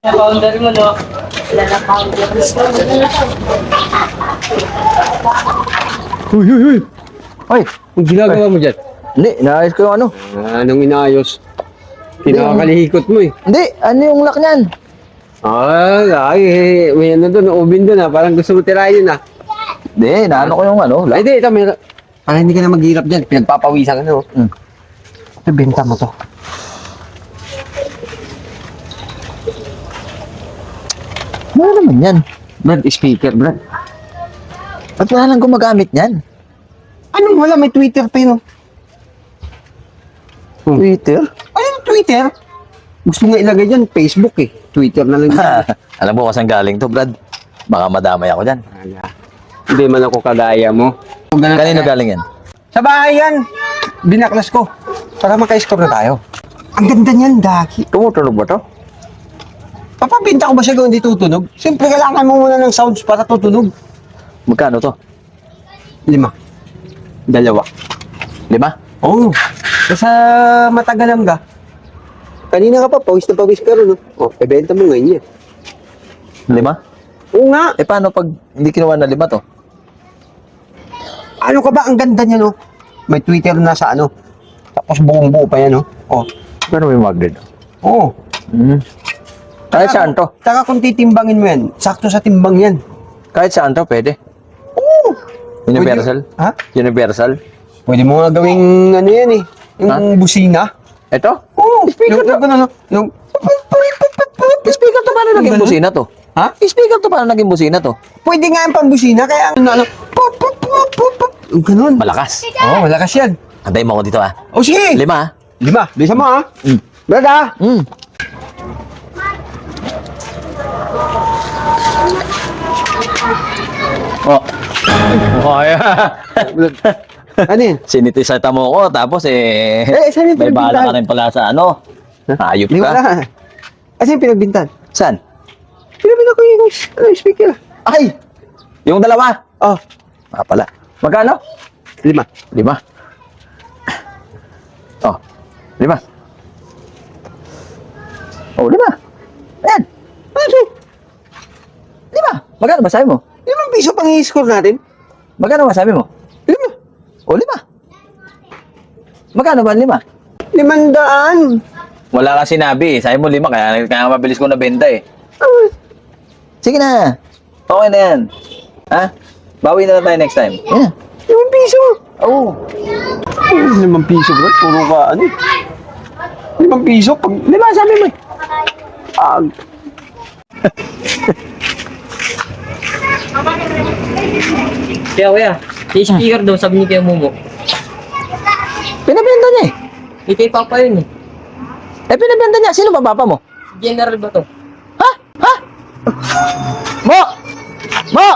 Founder mo, no? Wala na founder. Uy, uy, uy. Ay, Ang ginagawa mo dyan? hindi, inaayos ko yung ano. Anong inayos? Kinakalihikot mo eh. Hindi, ano yung lock niyan? May ano doon, ubin doon ah. Parang gusto mo tirahin yun ah. Hindi, naano ko yung ano, lock. Ay, di, ito, may... Parang hindi ka na maghirap dyan. Pinagpapawisan ka na, oh. Benta mo to. Ano naman yan? Brad, speaker, Brad. Ba't wala nang gumagamit niyan? Anong wala? May Twitter pa yun, oh. Twitter? Ano Twitter? Gusto nga ilagay dyan, Facebook eh. Twitter na lang dyan. Alam mo kung saan galing to, Brad? Baka madamay ako dyan. Hindi man ako kagaya mo. Kanino galing yan? Sa bahay yan. Binaklas ko. Para maka-score na tayo. Ang ganda niyan, Daki. Tumutunog ba to? Papabinta ko ba siya kung hindi tutunog? Siyempre, kailangan mo muna ng sounds para tutunog. Magkano to? 5. 2. 5? Oo. Basta matagalam ka. Kanina ka pa, pawis na pawis ka rin. Oh, ibenta mo ngayon yan. 5? Oo nga. Eh paano pag hindi kinuha na 5 to? Ano ka ba? Ang ganda niya, no? May Twitter na sa ano. Tapos buong buo pa yan, no? Oh. Pero may magnet. Oo. Kahit saan to? Taka kung titimbangin mo yan, sakto sa timbang yan. Kahit saan to, pwede. Oo. Universal? Pwede- Ha? Universal? Pwede mo nga gawing ano yan eh. Yung busina. Ito? Oo. Speaker yung, ano, yung... Speaker to, paano naging Ganun? busina to? Ha? Speaker to, paano naging busina to? Pwede nga yung pambusina, kaya ano, pop, pop, pop, pop, pop. Yung ganun. Malakas. Oo, malakas yan. Antay mo ako dito ah. O sige. 5 ah. 5. Bisa mo ha. Mm. Brad ha. Oh. Oh, yeah. Ano yun? Sinitisata mo ko, tapos saan yung may bala ka pinagbintan? rin pala sa ano. Hayop Hindi ka. wala. Kasi yung pinagbintan. Saan? Pinabintan ko yung speaker. Ay! Yung 2. Oh, Pala. Magkano? 5. 5. Oh, 5. Oh, 5. Ayan. Ano? 5. Magkano ba sabi mo? 5 piso pang i-score natin. Magkano ba sabi mo? 5. Oh, 5. Magkano ba 5? 500. Wala ka sinabi. Sabi mo 5, kaya mabilis ko nabenta eh. Ah, Sige na. Okay na yan. Ha? Bawi na lang tayo next time. Yan. 5 piso. Oo. 5 piso bro. Puro ka ano. 5 piso. Pag 5 sabi mo eh. Kaya kuya, yung speaker daw, sabi ni Kuya Momo. Pinabenta niya eh. Hindi kay Papa yun eh. Eh, pinabenta niya. Sino ba papa mo? General ba to? Ha? Ha? Mo! Mo!